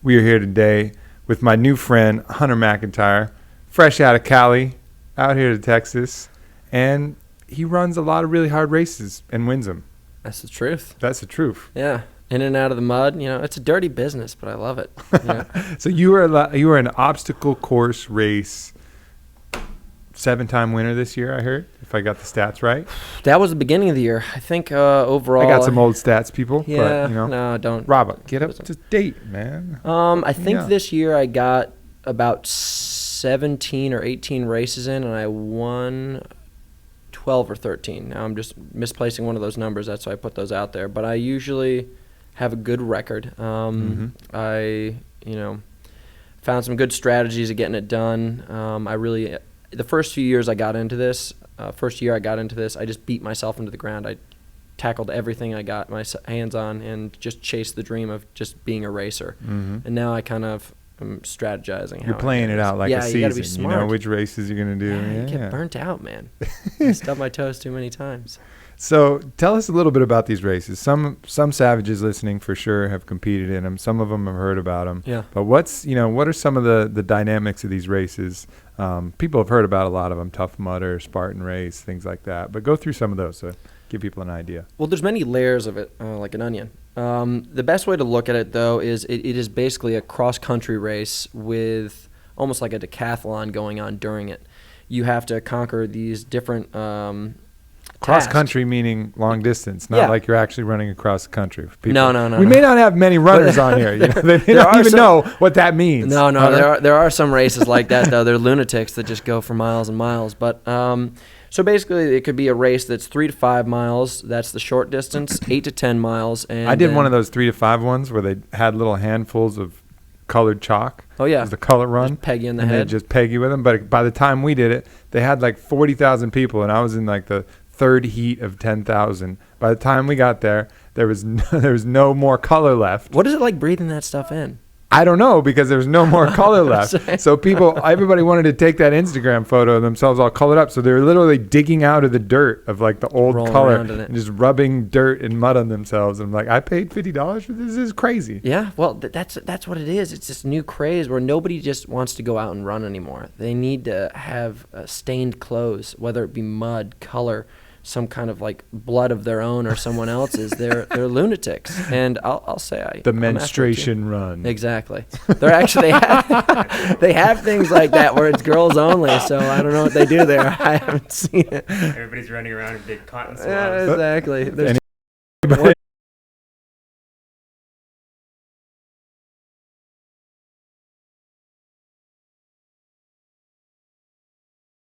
We are here today with my new friend, Hunter McIntyre, fresh out of Cali, out here to Texas, and he runs a lot of really hard races and wins them. That's the truth. That's the truth. Yeah. In and out of the mud. It's a dirty business, but I love it. So you were an obstacle course race 7-time winner this year, I heard, if I got the stats right. That was the beginning of the year. I think overall. I got some old stats, people. Yeah, but, no, don't. Rob, get up to date, man. I think this year I got about 17 or 18 races in, and I won 12 or 13. Now I'm just misplacing one of those numbers. That's why I put those out there. But I usually have a good record. I, found some good strategies of getting it done. The first few years I got into this, I just beat myself into the ground. I tackled everything I got my hands on and just chased the dream of just being a racer. And now I kind of am strategizing. You're playing it out like a season. You gotta be smart. You know which races you're going to do. Yeah, you get burnt out, man. I stubbed my toes too many times. So tell us a little bit about these races. Some savages listening for sure have competed in them. Some of them have heard about them. Yeah. But what are some of the dynamics of these races? People have heard about a lot of them: Tough Mudder, Spartan Race, things like that. But go through some of those to give people an idea. Well, there's many layers of it, like an onion. The best way to look at it, though, is it is basically a cross-country race with almost like a decathlon going on during it. You have to conquer these different cross country meaning long distance, not like you're actually running across the country. No. We may not have many runners on here. They don't even know what that means. No. There are some races like that though. They're lunatics that just go for miles and miles. But so basically, it could be a race that's 3 to 5 miles. That's the short distance. 8 to 10 miles. And I did one of those 3 to 5 ones where they had little handfuls of colored chalk. Oh yeah, it was the color run. Just peg you in the and head. They just peg you with them. But by the time we did it, they had like 40,000 people, and I was in like the third heat of 10,000. By the time we got there, there was no more color left. What is it like breathing that stuff in? I don't know, because there's no more color left. So everybody wanted to take that Instagram photo of themselves all colored up. So they were literally digging out of the dirt of like the old color and just rubbing dirt and mud on themselves. And I'm like, I paid $50 for this. This is crazy. Yeah, well, that's what it is. It's this new craze where nobody just wants to go out and run anymore. They need to have stained clothes, whether it be mud, color, some kind of like blood of their own or someone else's. They're lunatics, and I'll say the menstruation run. Exactly. They're actually they have things like that where it's girls only. So I don't know what they do there. I haven't seen it. Everybody's running around in big cotton swabs. Yeah, exactly.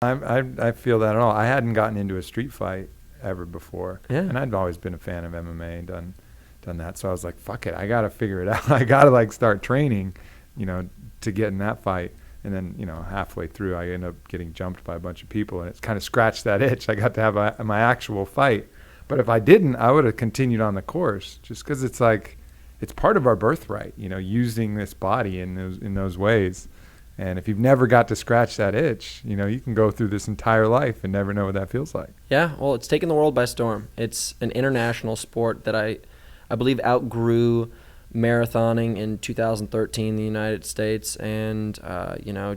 I feel that at all. I hadn't gotten into a street fight ever before, and I'd always been a fan of MMA and done that. So I was like, fuck it, I gotta figure it out. I gotta like start training, to get in that fight. And then halfway through, I ended up getting jumped by a bunch of people, and it's kind of scratched that itch. I got to have my actual fight. But if I didn't, I would have continued on the course, just because it's like it's part of our birthright, using this body in those ways. And if you've never got to scratch that itch, you can go through this entire life and never know what that feels like. Yeah, well, it's taken the world by storm. It's an international sport that I believe outgrew marathoning in 2013 in the United States. And,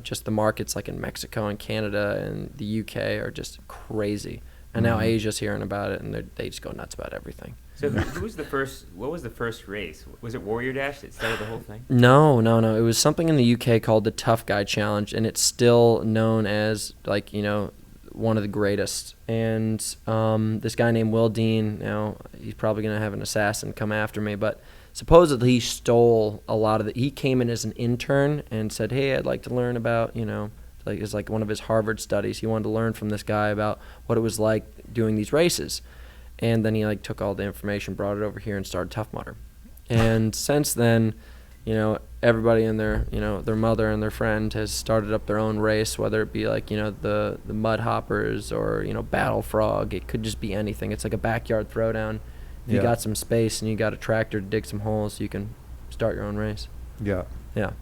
just the markets like in Mexico and Canada and the UK are just crazy. And now Asia's hearing about it, and they just go nuts about everything. So what was the first race? Was it Warrior Dash that started the whole thing? No. It was something in the UK called the Tough Guy Challenge, and it's still known as one of the greatest. And this guy named Will Dean, now he's probably going to have an assassin come after me, but supposedly he stole a lot of it. He came in as an intern and said, hey, I'd like to learn about, it's like one of his Harvard studies. He wanted to learn from this guy about what it was like doing these races. And then he took all the information, brought it over here, and started Tough Mudder. And since then, everybody and their mother and their friend has started up their own race, whether it be the mud hoppers or Battle Frog. It could just be anything. It's like a backyard throwdown. If you got some space and you got a tractor to dig some holes, you can start your own race. Yeah. Yeah.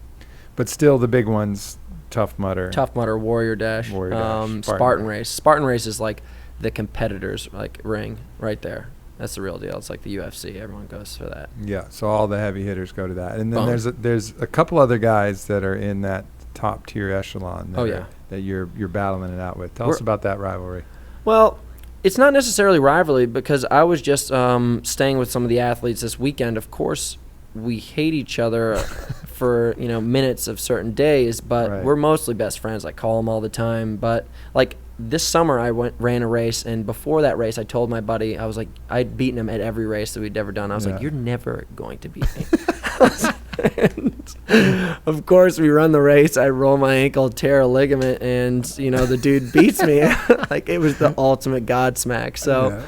But still, the big ones: Tough Mudder, Warrior Dash, Spartan Race. Spartan Race is like the competitors ring right there. That's the real deal. It's like the UFC. Everyone goes for that. Yeah, so all the heavy hitters go to that. And then there's a couple other guys that are in that top tier echelon that you're battling it out with. Tell us about that rivalry. Well, it's not necessarily rivalry because I was just staying with some of the athletes this weekend. Of course, we hate each other for minutes of certain days, but we're mostly best friends. I call them all the time. But like this summer, I ran a race, and before that race, I told my buddy, I was like, I'd beaten him at every race that we'd ever done. I was like, you're never going to beat me. And of course, we run the race. I roll my ankle, tear a ligament, and the dude beats me. Like it was the ultimate Godsmack. So,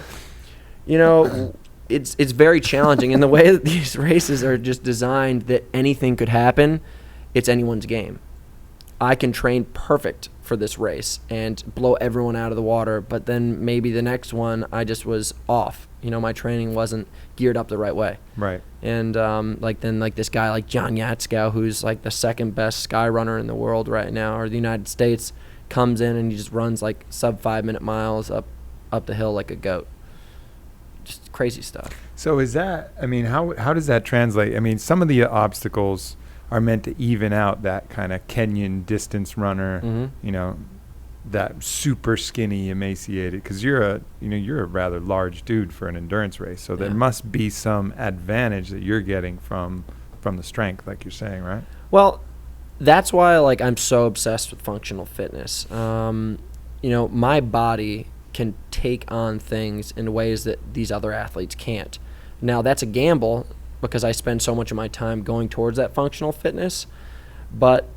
it's very challenging. And the way that these races are just designed that anything could happen, it's anyone's game. I can train perfect for this race and blow everyone out of the water, but then maybe the next one I just was off. My training wasn't geared up the right way. Right. And this guy like John Yatskow, who's like the second best sky runner in the world right now, or the United States, comes in and he just runs like sub 5 minute miles up the hill like a goat. Just crazy stuff. So is that, how does that translate? Some of the obstacles are meant to even out that kind of Kenyan distance runner, that super skinny, emaciated, because you're a rather large dude for an endurance race. So there must be some advantage that you're getting from the strength, like you're saying, right? Well, that's why I'm so obsessed with functional fitness. My body can take on things in ways that these other athletes can't. Now, that's a gamble because I spend so much of my time going towards that functional fitness, but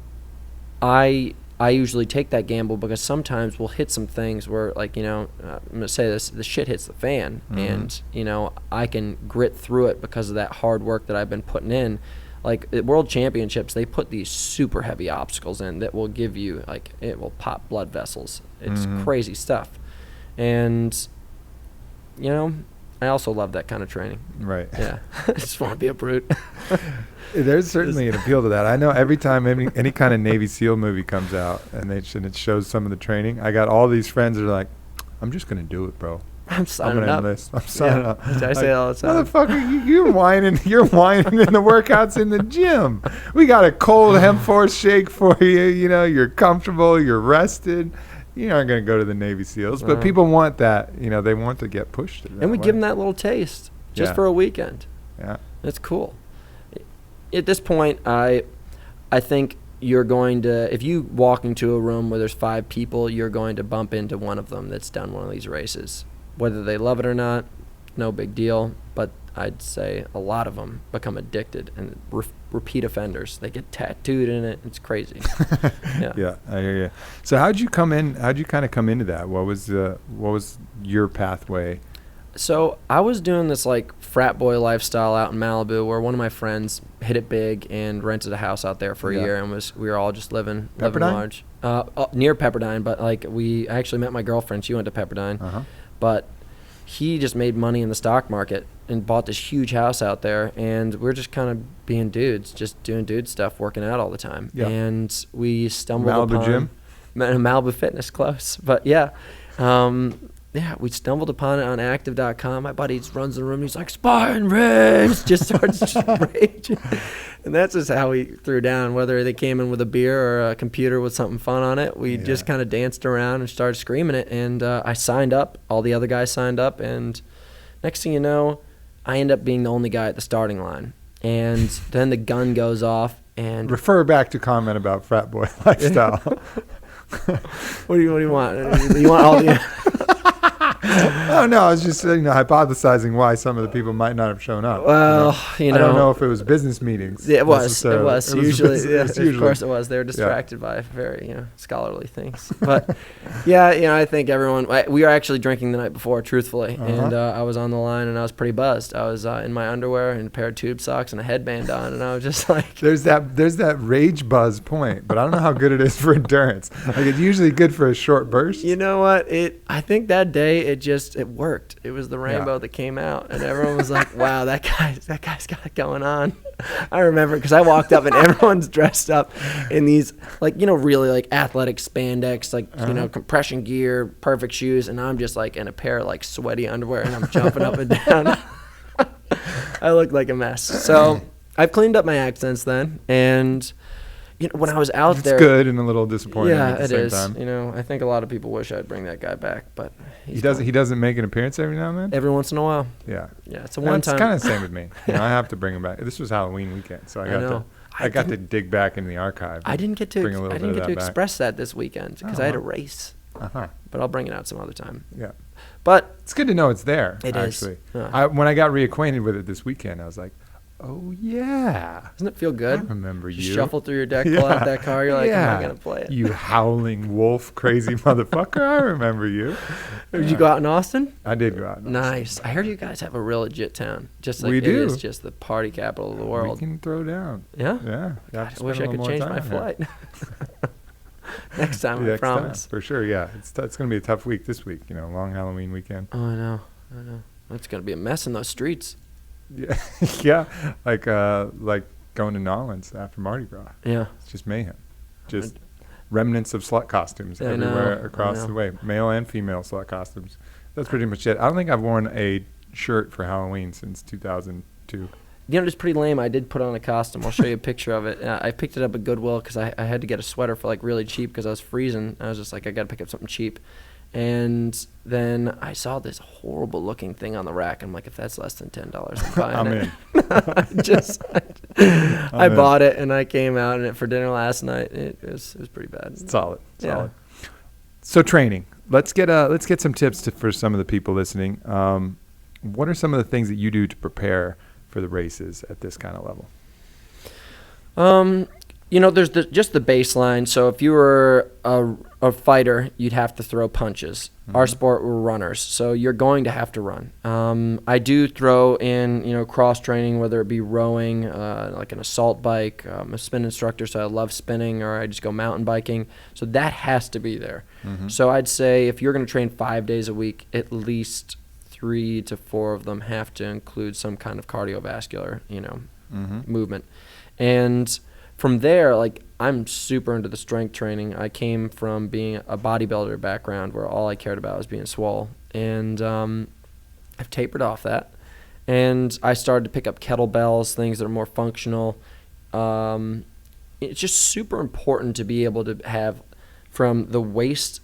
I usually take that gamble because sometimes we'll hit some things where, I'm going to say this, the shit hits the fan, and, I can grit through it because of that hard work that I've been putting in. Like, at World Championships, they put these super heavy obstacles in that will give you, it will pop blood vessels. It's crazy stuff. And, I also love that kind of training. Right. Yeah. I just want to be a brute. There's certainly an appeal to that. I know every time any kind of Navy SEAL movie comes out and it shows some of the training, I got all these friends that are like, I'm just going to do it, bro. I'm signing up. I'm signing up. I say all the time. Motherfucker, you're whining in the workouts in the gym. We got a cold hemp force shake for you. You're comfortable. You're rested. You aren't going to go to the Navy SEALs, but people want that. They want to get pushed. And we give them that little taste just for a weekend. Yeah. That's cool. At this point, I think you're going to, if you walk into a room where there's 5 people, you're going to bump into one of them that's done one of these races. Whether they love it or not, no big deal. But I'd say a lot of them become addicted and repeat offenders. They get tattooed in it. It's crazy. Yeah, I hear you. So how'd you kind of come into that? What was your pathway? So I was doing this frat boy lifestyle out in Malibu, where one of my friends hit it big and rented a house out there for a year, and we were all just living large. Near Pepperdine, but I actually met my girlfriend. She went to Pepperdine, but he just made money in the stock market and bought this huge house out there, and we're just kind of being dudes, just doing dude stuff, working out all the time. Yeah. And we stumbled upon gym? Malibu Fitness, close, but yeah. We stumbled upon it on active.com. My buddy runs the room. He's like, Spartan Race! Just starts raging. And that's just how we threw down, whether they came in with a beer or a computer with something fun on it. We just kind of danced around and started screaming it. And I signed up. All the other guys signed up. And next thing you know, I end up being the only guy at the starting line. And then the gun goes off. And refer back to comment about frat boy lifestyle. What do you want? You want all the... Oh no, I was just hypothesizing why some of the people might not have shown up. Well, I don't know if it was business meetings. Yeah, it was. Usually, of course it was. They were distracted by very scholarly things. But I think everyone. We were actually drinking the night before, truthfully, and I was on the line and I was pretty buzzed. I was in my underwear and a pair of tube socks and a headband on, and I was just like. There's that rage buzz point, but I don't know how good it is for endurance. It's usually good for a short burst. You know what? I think that day it worked. It was the rainbow that came out, and everyone was like, wow, that guy's got it going on. I remember because I walked up and everyone's dressed up in these, like, really like athletic spandex, like, compression gear, perfect shoes. And I'm just like in a pair of like sweaty underwear and I'm jumping up and down. I looked like a mess. So I've cleaned up my act since then. And when I was out there, it's good and a little disappointing at the same time. I think a lot of people wish I'd bring that guy back, but he doesn't make an appearance every now and then. Every once in a while. Yeah. It's a one time. It's kind of the same with me. I have to bring him back. This was Halloween weekend, so I got to dig back into the archive. I didn't get to express that this weekend because I had a race. But I'll bring it out some other time. Yeah. But it's good to know it's there. It actually. Is. When I got reacquainted with it this weekend, I was like, oh, yeah. Doesn't it feel good? I remember you. Shuffle through your deck, pull out that car. You're like, I'm not going to play it. You howling wolf, crazy motherfucker. I remember you. Did you go out in Austin? I did go out in Austin. Nice. I heard you guys have a real legit town. Just like we do. It is just the party capital of the world. We can throw down. Yeah? Yeah. God, I wish I could change my flight. Next time, I promise. For sure, yeah. It's going to be a tough week this week, long Halloween weekend. Oh, I know. It's going to be a mess in those streets. Yeah, yeah, like going to Nolans after Mardi Gras. Yeah, it's just mayhem, just remnants of slut costumes everywhere across the way, male and female slut costumes. That's pretty much it. I don't think I've worn a shirt for Halloween since 2002. It's pretty lame. I did put on a costume. I'll show you a picture of it. I picked it up at Goodwill because I had to get a sweater for like really cheap because I was freezing. I was just like, I got to pick up something cheap. And then I saw this horrible looking thing on the rack. I'm like, if that's less than $10, I'm buying it. I bought it and I came out in it for dinner last night. It was pretty bad. Solid. So training. Let's get some tips for some of the people listening. What are some of the things that you do to prepare for the races at this kind of level? There's just the baseline. So if you were a fighter, you'd have to throw punches. Mm-hmm. Our sport, we're runners, so you're going to have to run. I do throw in, cross training, whether it be rowing, like an assault bike. I'm a spin instructor, so I love spinning, or I just go mountain biking. So that has to be there. Mm-hmm. So I'd say if you're going to train 5 days a week, at least 3 to 4 of them have to include some kind of cardiovascular, movement. And from there, like, I'm super into the strength training. I came from being a bodybuilder background where all I cared about was being swole. And I've tapered off that. And I started to pick up kettlebells, things that are more functional. It's just super important to be able to have from the waist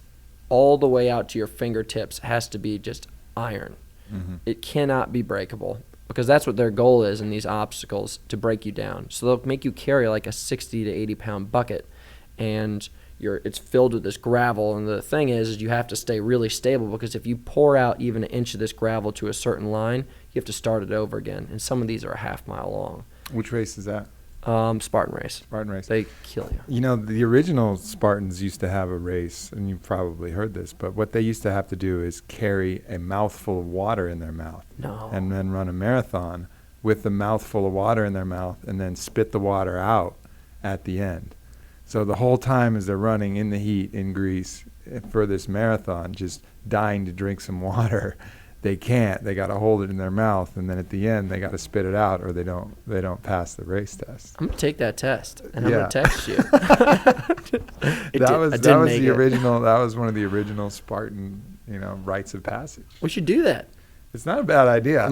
all the way out to your fingertips has to be just iron. Mm-hmm. It cannot be breakable. Because that's what their goal is in these obstacles, to break you down. So they'll make you carry like a 60 to 80 pound bucket, and it's filled with this gravel. And the thing is you have to stay really stable, because if you pour out even an inch of this gravel to a certain line, you have to start it over again. And some of these are a half mile long. Which race is that? Spartan Race. Spartan Race. They kill you. The original Spartans used to have a race, and you've probably heard this, but what they used to have to do is carry a mouthful of water in their mouth. No. And then run a marathon with the mouthful of water in their mouth, and then spit the water out at the end. So the whole time as they're running in the heat in Greece for this marathon, just dying to drink some water, they can't. They got to hold it in their mouth, and then at the end they got to spit it out, or they don't pass the race test. I'm gonna take that test, and I'm gonna text you. That was one of the original Spartan, rites of passage. We should do that. It's not a bad idea.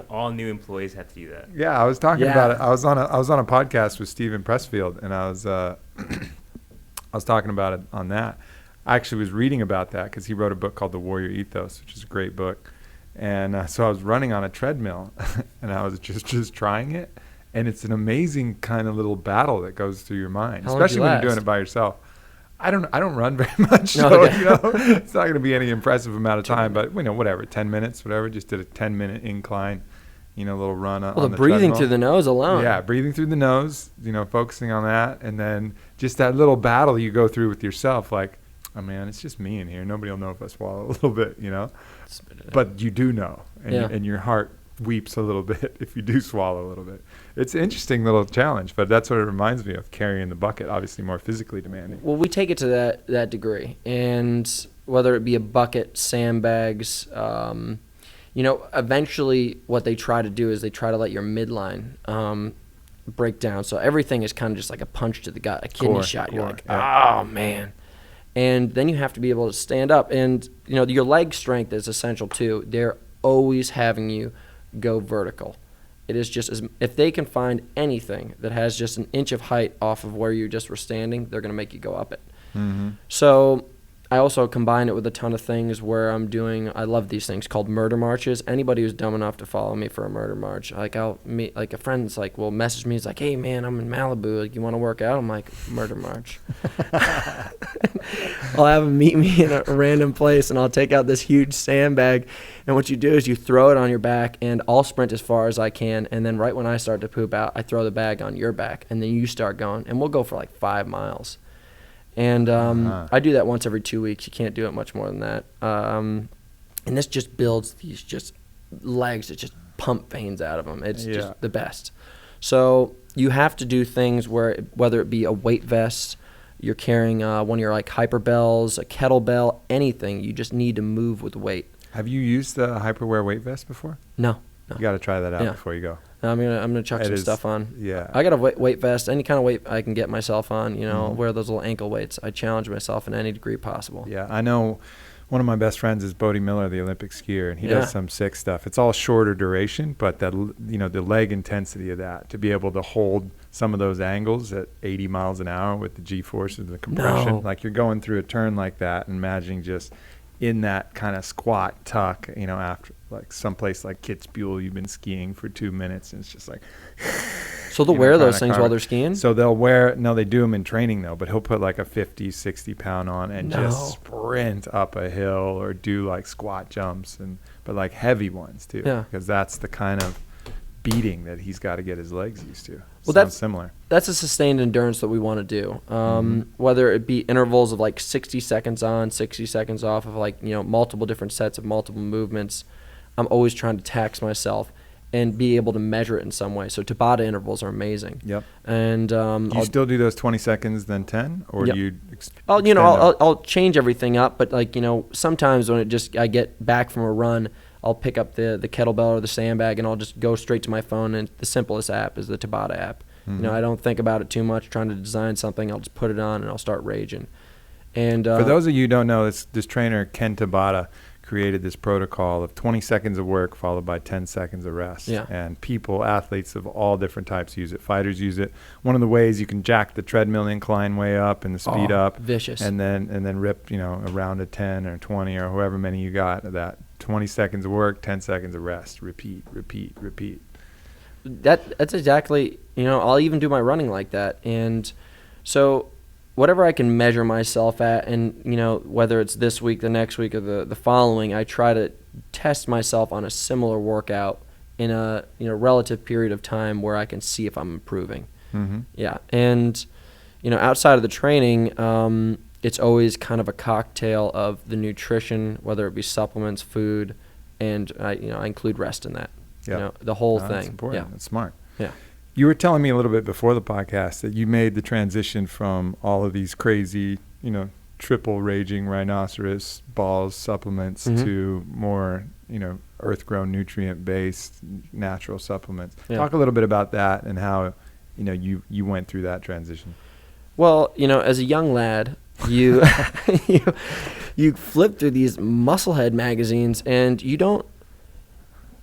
All new employees have to do that. Yeah, I was talking about it. I was on a podcast with Stephen Pressfield, and I was talking about it on that. I actually was reading about that because he wrote a book called The Warrior Ethos, which is a great book. And so I was running on a treadmill, and I was just trying it. And it's an amazing kind of little battle that goes through your mind, especially when you're doing it by yourself. I don't run very much, so it's not going to be any impressive amount of time. But whatever, 10 minutes, whatever. Just did a 10-minute incline, little run on the breathing treadmill. Through the nose alone. Yeah, breathing through the nose. Focusing on that, and then just that little battle you go through with yourself, like, oh man, it's just me in here. Nobody will know if I swallow a little bit, But you do know, and your heart weeps a little bit if you do swallow a little bit. It's an interesting little challenge, but that's what it reminds me of, carrying the bucket, obviously more physically demanding. Well, we take it to that degree, and whether it be a bucket, sandbags, eventually what they try to do is they try to let your midline break down. So everything is kind of just like a punch to the gut, a kidney shot. You're like, oh, man. And then you have to be able to stand up. And, your leg strength is essential too. They're always having you go vertical. It is just if they can find anything that has just an inch of height off of where you just were standing, they're going to make you go up it. Mm-hmm. So I also combine it with a ton of things where I love these things called murder marches. Anybody who's dumb enough to follow me for a murder march, like I'll meet, like a friend's like, will message me, he's like, hey man, I'm in Malibu, like you want to work out? I'm like, murder march. I'll have him meet me in a random place and I'll take out this huge sandbag, and what you do is you throw it on your back and I'll sprint as far as I can, and then right when I start to poop out, I throw the bag on your back and then you start going, and we'll go for like 5 miles. And I do that once every 2 weeks. You can't do it much more than that. And this just builds these just legs that just pump veins out of them. It's just the best. So you have to do things whether it be a weight vest, you're carrying one of your like hyperbells, a kettlebell, anything. You just need to move with weight. Have you used the hyperwear weight vest before? No. You got to try that out before you go. I'm gonna chuck some stuff on. Yeah. I got a weight vest, any kind of weight I can get myself on. Wear those little ankle weights. I challenge myself in any degree possible. Yeah, I know. One of my best friends is Bodie Miller, the Olympic skier, and he does some sick stuff. It's all shorter duration, but the leg intensity of that, to be able to hold some of those angles at 80 miles an hour with the G-force and the compression, like you're going through a turn like that, and imagining just in that kind of squat tuck, after like someplace like Kitzbühel, you've been skiing for 2 minutes, and it's just like. So they'll wear those things while they're skiing? So they do them in training though, but he'll put like a 50, 60 pound on and just sprint up a hill or do like squat jumps, but like heavy ones too. Yeah. Because that's the kind of beating that he's got to get his legs used to. Well, that's similar. That's a sustained endurance that we want to do. Whether it be intervals of like 60 seconds on, 60 seconds off of like, multiple different sets of multiple movements. I'm always trying to tax myself and be able to measure it in some way. So Tabata intervals are amazing. Yep. And do you still do those 20 seconds then 10, or do you? I'll change everything up, but like sometimes when I get back from a run, I'll pick up the kettlebell or the sandbag and I'll just go straight to my phone. And the simplest app is the Tabata app. Mm-hmm. I don't think about it too much. Trying to design something, I'll just put it on and I'll start raging. And for those of you who don't know, this trainer Ken Tabata created this protocol of 20 seconds of work followed by 10 seconds of rest. Yeah. And athletes of all different types use it. Fighters use it. One of the ways you can jack the treadmill incline way up and the speed up. Vicious. And then rip, a round of 10 or 20 or however many you got of that. 20 seconds of work, 10 seconds of rest. Repeat. That's exactly, I'll even do my running like that. And so whatever I can measure myself at, and whether it's this week, the next week, or the following, I try to test myself on a similar workout in a relative period of time where I can see if I'm improving. Mm-hmm. Yeah, and outside of the training, it's always kind of a cocktail of the nutrition, whether it be supplements, food, and I include rest in that. Yeah, the whole thing. That's important. Yeah, That's smart. Yeah. You were telling me a little bit before the podcast that you made the transition from all of these crazy, triple raging rhinoceros balls supplements to more, earth-grown, nutrient-based, natural supplements. Yeah. Talk a little bit about that and how, you went through that transition. Well, as a young lad, you you flip through these Musclehead magazines, and you don't.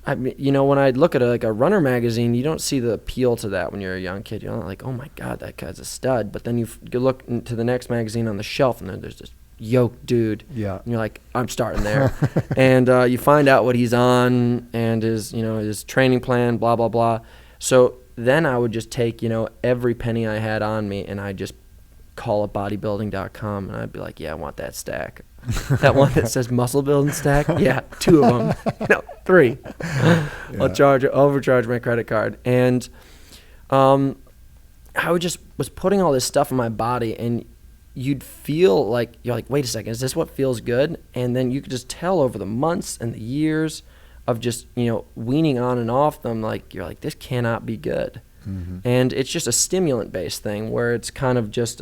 I mean, when I look at a runner magazine, you don't see the appeal to that when you're a young kid. You're not like, oh my God, that guy's a stud. But then you look into the next magazine on the shelf, and then there's this yoked dude. Yeah. And you're like, I'm starting there. And you find out what he's on and his training plan, blah, blah, blah. So then I would just take, every penny I had on me, and I'd just call up bodybuilding.com, and I'd be like, yeah, I want that stack. That one that says muscle building stack? Yeah, 2 of them. No, 3. Yeah. I'll overcharge my credit card. And I was putting all this stuff in my body, and you'd feel like, you're like, wait a second, is this what feels good? And then you could just tell over the months and the years, of just, weaning on and off them, like, you're like, this cannot be good. Mm-hmm. And it's just a stimulant-based thing where it's kind of just,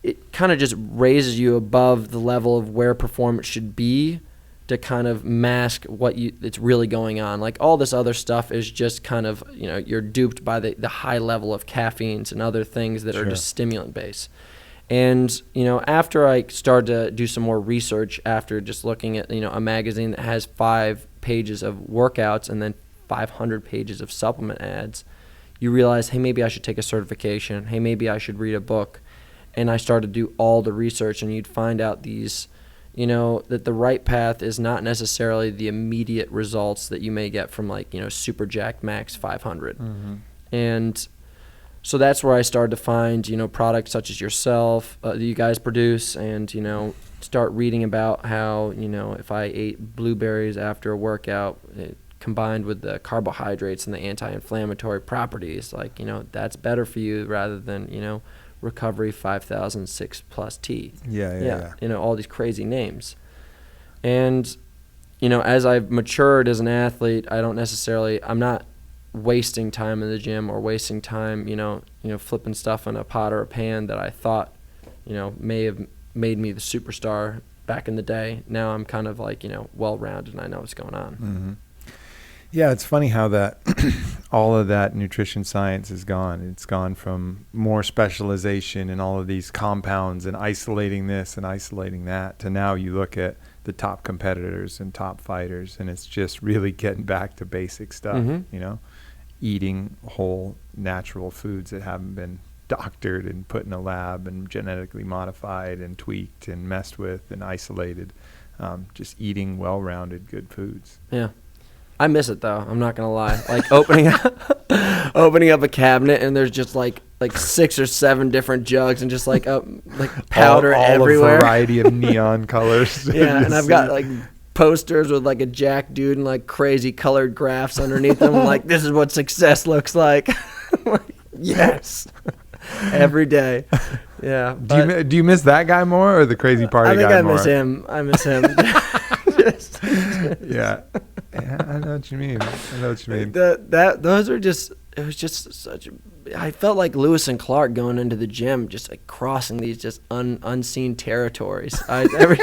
it kind of just raises you above the level of where performance should be to kind of mask it's really going on. Like, all this other stuff is just kind of, you're duped by the high level of caffeines and other things that are just stimulant-based. And, after I started to do some more research after just looking at, a magazine that has 5 pages of workouts and then 500 pages of supplement ads, you realize, hey, maybe I should take a certification. Hey, maybe I should read a book. And I started to do all the research, and you'd find out these, that the right path is not necessarily the immediate results that you may get from, like, Super Jack Max 500. Mm-hmm. And so that's where I started to find, products such as yourself that you guys produce, and, start reading about how, if I ate blueberries after a workout, combined with the carbohydrates and the anti-inflammatory properties, like, that's better for you rather than, Recovery 5006 plus T. Yeah. All these crazy names. And, as I've matured as an athlete, I'm not wasting time in the gym or wasting time, flipping stuff in a pot or a pan that I thought, may have made me the superstar back in the day. Now I'm kind of like, well-rounded, and I know what's going on. Mm-hmm. Yeah, it's funny how that all of that nutrition science is gone. It's gone from more specialization in all of these compounds and isolating this and isolating that to now you look at the top competitors and top fighters, and it's just really getting back to basic stuff, eating whole natural foods that haven't been doctored and put in a lab and genetically modified and tweaked and messed with and isolated. Just eating well-rounded good foods. Yeah. I miss it, though. I'm not gonna lie. Like, opening up a cabinet, and there's just like 6 or 7 different jugs and just like powder all everywhere. A variety of neon colors. Yeah, and I've got like posters with like a jack dude and like crazy colored graphs underneath them. Like, this is what success looks like. Yes, every day. Yeah. Do you miss that guy more or the crazy party guy more? I miss him. Yeah. Yeah, I know what you mean. Those are just, it was just such, I felt like Lewis and Clark going into the gym, just like crossing these just unseen territories every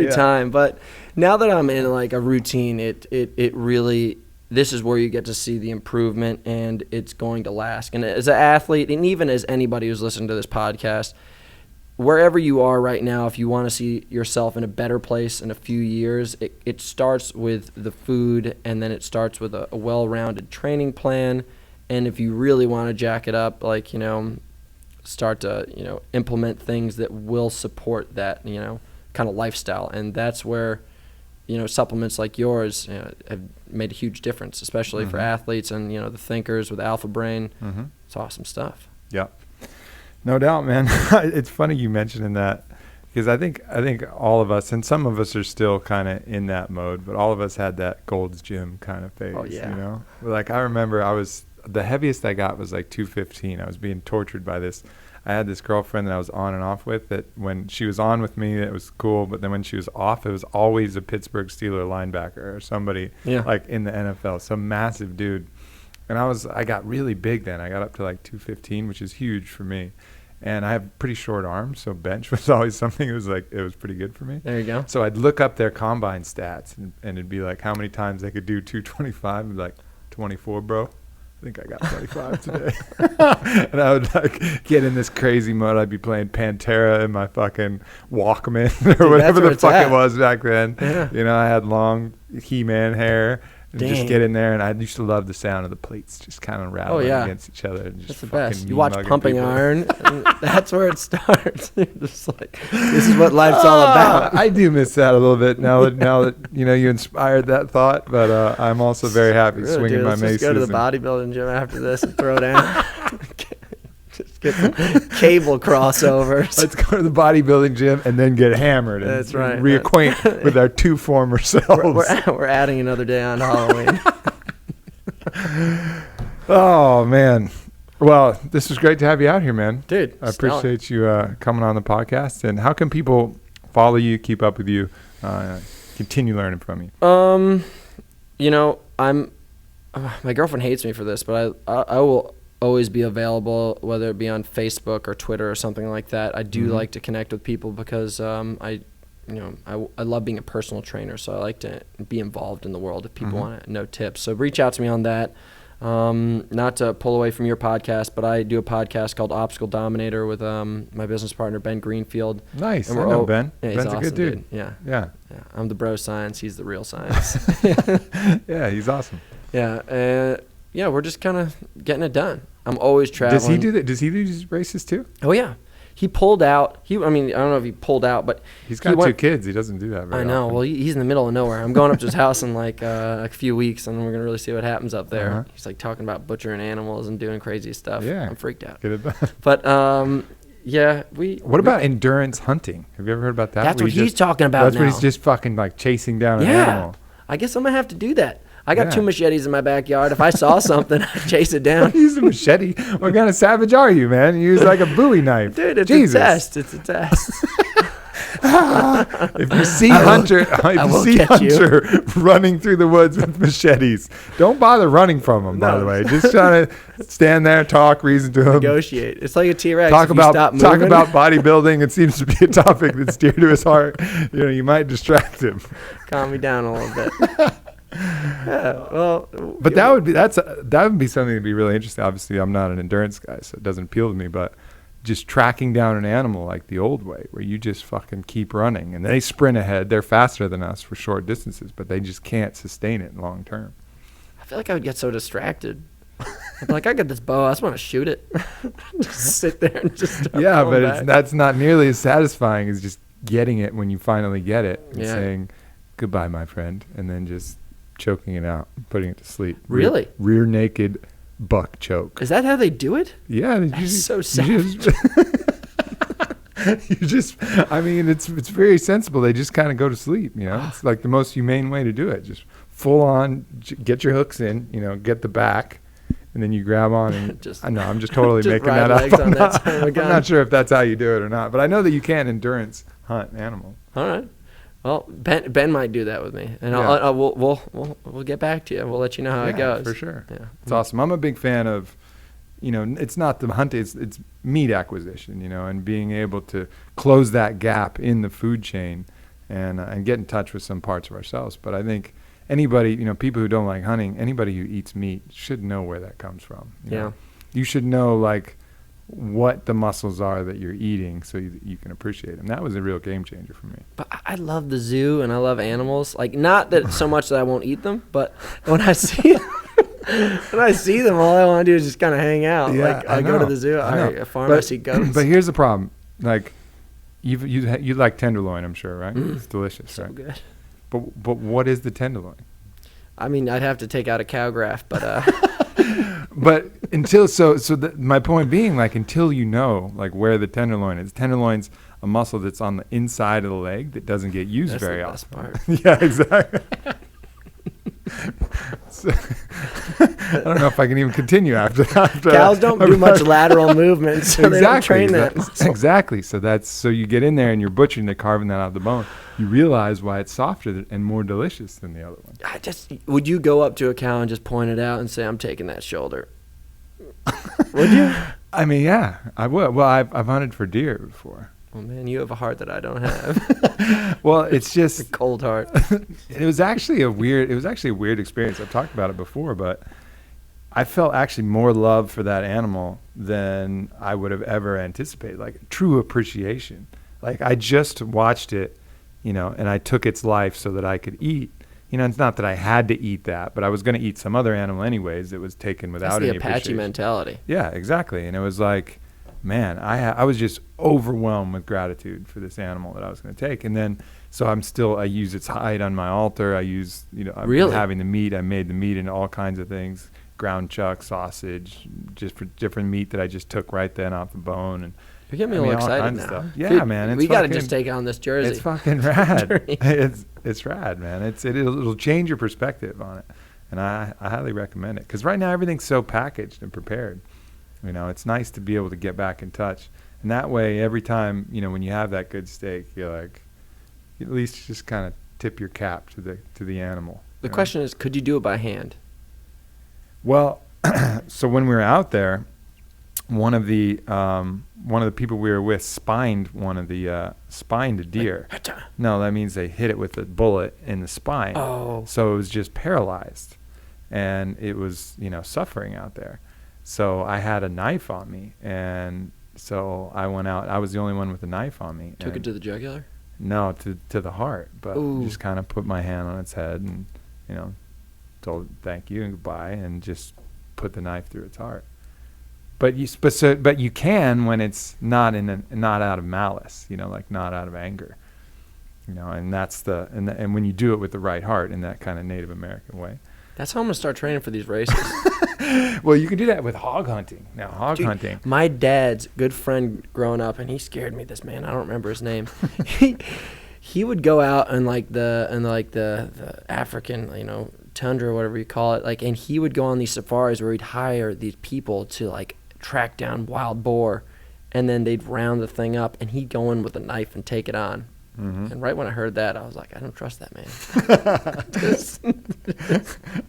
time. But now that I'm in like a routine, it really, this is where you get to see the improvement, and it's going to last. And as an athlete, and even as anybody who's listening to this podcast, wherever you are right now, if you want to see yourself in a better place in a few years, it starts with the food, and then it starts with a well-rounded training plan. And if you really want to jack it up, like, start to, implement things that will support that, kind of lifestyle. And that's where, supplements like yours have made a huge difference, especially for athletes and, the thinkers with Alpha Brain. Mm-hmm. It's awesome stuff. Yeah. No doubt, man. It's funny you mentioning that, because I think all of us, and some of us are still kind of in that mode, but all of us had that Gold's Gym kind of phase. Oh, yeah. Like, I remember the heaviest I got was like 215. I was being tortured by this. I had this girlfriend that I was on and off with, that when she was on with me, it was cool, but then when she was off, it was always a Pittsburgh Steelers linebacker or somebody like in the NFL, some massive dude. And I got really big then. I got up to like 215, which is huge for me. And I have pretty short arms, so bench was always something. It was pretty good for me. There you go. So I'd look up their combine stats, and it'd be like how many times they could do 225. I'd be like, 24, bro. I think I got 25 today. And I would like get in this crazy mode. I'd be playing Pantera in my fucking Walkman or whatever the fuck it was back then. Yeah. I had long He-Man hair. And just get in there, and I used to love the sound of the plates just kind of rattling against each other. And just that's the best. You watch Pumping Iron, and that's where it starts. You're just like, this is what life's all about. I do miss that a little bit now that you inspired that thought, but I'm also very happy swinging my maces. Let's go to the bodybuilding gym after this and throw down. Just get some cable crossovers. Let's go to the bodybuilding gym and then get hammered. And that's right. Reacquaint with our 2 former selves. We're adding another day on Halloween. Oh, man. Well, this was great to have you out here, man. Dude, I appreciate you coming on the podcast. And how can people follow you, keep up with you? continue learning from you? You know, my girlfriend hates me for this, but I will always be available, whether it be on Facebook or Twitter or something like that. I do like to connect with people because I love being a personal trainer, so I like to be involved in the world if people want to know tips. So reach out to me on that. Not to pull away from your podcast, but I do a podcast called Obstacle Dominator with my business partner, Ben Greenfield. Nice. I know Ben. Yeah, Ben's awesome, a good dude. Yeah. I'm the bro science. He's the real science. Yeah, he's awesome. Yeah. We're just kind of getting it done. I'm always traveling. Does he do that? Does he do these races too? Oh, yeah. He pulled out. I don't know if he pulled out, but he's got 2 kids. He doesn't do that very often. I know. Well, he's in the middle of nowhere. I'm going up to his house in like a few weeks, and we're going to really see what happens up there. He's like talking about butchering animals and doing crazy stuff. Yeah. I'm freaked out. Get it done. But, What about endurance hunting? Have you ever heard about that? That's what he's talking about now. That's where he's just fucking like chasing down an animal. I guess I'm going to have to do that. I got 2 machetes in my backyard. If I saw something, I'd chase it down. Use a machete? What kind of savage are you, man? You use like a Bowie knife. Dude, it's Jesus. a test. It's a test. If you see Hunter running through the woods with machetes, don't bother running from him, by the way. Just try to stand there, talk, reason to him. Negotiate. It's like a T-Rex. Talk about bodybuilding. It seems to be a topic that's dear to his heart. You might distract him. Calm me down a little bit. Yeah, well, but that would be something that'd be really interesting. Obviously, I'm not an endurance guy, so it doesn't appeal to me. But just tracking down an animal like the old way, where you just fucking keep running and they sprint ahead. They're faster than us for short distances, but they just can't sustain it long term. I feel like I would get so distracted. I'm like, I got this bow. I just want to shoot it. Just sit there and just but that's not nearly as satisfying as just getting it when you finally get it and saying goodbye, my friend, and then just choking it out, putting it to sleep. Really? Rear naked buck choke. Is that how they do it? Yeah. That's so savage. It's very sensible. They just kind of go to sleep, It's like the most humane way to do it. Just full on, get your hooks in, get the back, and then you grab on and I know, I'm just totally just making that up. I'm not sure if that's how you do it or not, but I know that you can endurance hunt animals. All right. Well, Ben might do that with me, and we'll get back to you. We'll let you know how it goes. For sure. Yeah, it's awesome. I'm a big fan of, it's not the hunt, it's meat acquisition, and being able to close that gap in the food chain, and get in touch with some parts of ourselves. But I think anybody, people who don't like hunting, anybody who eats meat should know where that comes from. You should know what the muscles are that you're eating so you can appreciate them. That was a real game changer for me. But I love the zoo and I love animals. Like, not that so much that I won't eat them, but when I see them, all I want to do is just kind of hang out. Yeah, I go to the zoo, I farm, I see goats. But here's the problem. Like, you like tenderloin, I'm sure, right? It's delicious, so right? Good. But what is the tenderloin? I mean, I'd have to take out a cow graft, but but my point being, until you know where the tenderloin is. Tenderloin's a muscle that's on the inside of the leg that doesn't get used very often. That's the best part. Yeah, exactly. So, I don't know if I can even continue after that. Cows don't do much lateral movement, so they don't train that. Exactly. So you get in there and you're butchering, they're carving that out of the bone. You realize why it's softer and more delicious than the other one. Would you go up to a cow and just point it out and say, "I'm taking that shoulder"? Would you? I mean, yeah, I would. Well, I've hunted for deer before. Well, man, you have a heart that I don't have. Well, it's just a cold heart. It was actually a weird experience. I've talked about it before, but I felt actually more love for that animal than I would have ever anticipated. True appreciation. I just watched it, and I took its life so that I could eat. It's not that I had to eat that, but I was going to eat some other animal anyways that was taken without any appreciation. That's the Apache mentality. Yeah, exactly. And it was like, man, I was just overwhelmed with gratitude for this animal that I was going to take. And then, so I use its hide on my altar. I'm having the meat. I made the meat into all kinds of things, ground chuck, sausage, just for different meat that I just took right then off the bone. And you're getting me a little excited now. Stuff. Yeah, man. We got to just take on this jersey. It's fucking rad. It's rad, man. It'll change your perspective on it. And I highly recommend it. Because right now everything's so packaged and prepared. It's nice to be able to get back in touch. And that way, every time, when you have that good steak, you're like, at least just kind of tip your cap to the animal. The question is, could you do it by hand? Well, so when we were out there, one of the people we were with spined a deer. No, that means they hit it with a bullet in the spine. Oh. So it was just paralyzed, and it was, suffering out there. So I had a knife on me, and so I went out. I was the only one with a knife on me. Took it to the jugular? No, to the heart, but Ooh. Just kind of put my hand on its head and, told it thank you and goodbye, and just put the knife through its heart. But you can when it's not out of malice, like not out of anger, and that's and when you do it with the right heart in that kind of Native American way. That's how I'm gonna start training for these races. Well, you can do that with hog hunting. Now, hunting. My dad's good friend growing up, and he scared me. This man, I don't remember his name. He would go out in the African, tundra or whatever you call it, and he would go on these safaris where he'd hire these people to track down wild boar, and then they'd round the thing up, and he'd go in with a knife and take it on. Mm-hmm. And right when I heard that, I was like, I don't trust that man.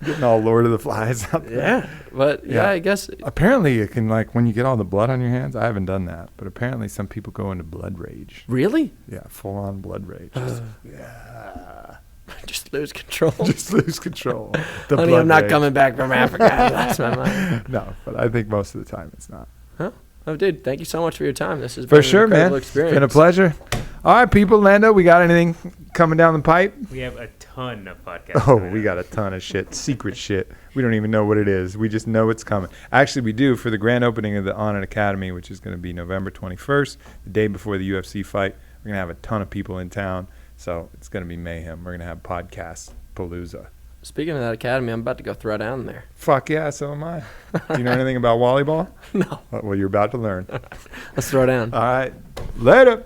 Getting all Lord of the Flies out there. Yeah, but I guess. Apparently it can, when you get all the blood on your hands, I haven't done that, but apparently some people go into blood rage. Really? Yeah, full on blood rage. Just lose control. Just lose control. Honey, I'm not coming back from Africa. That's my mind. No, but I think most of the time it's not. Huh? Oh, dude, thank you so much for your time. This has been an incredible man. experience. It's been a pleasure. All right, people. Lando, we got anything coming down the pipe? We have a ton of podcasts. Oh, we got a ton of shit. Secret shit. We don't even know what it is. We just know it's coming. Actually, we do for the grand opening of the On It Academy, which is going to be November 21st, the day before the UFC fight. We're going to have a ton of people in town, so it's going to be mayhem. We're going to have podcast palooza. Speaking of that academy, I'm about to go throw down there. Fuck yeah, so am I. Do you know anything about volleyball? No. Well, you're about to learn. Let's throw down. All right. Later.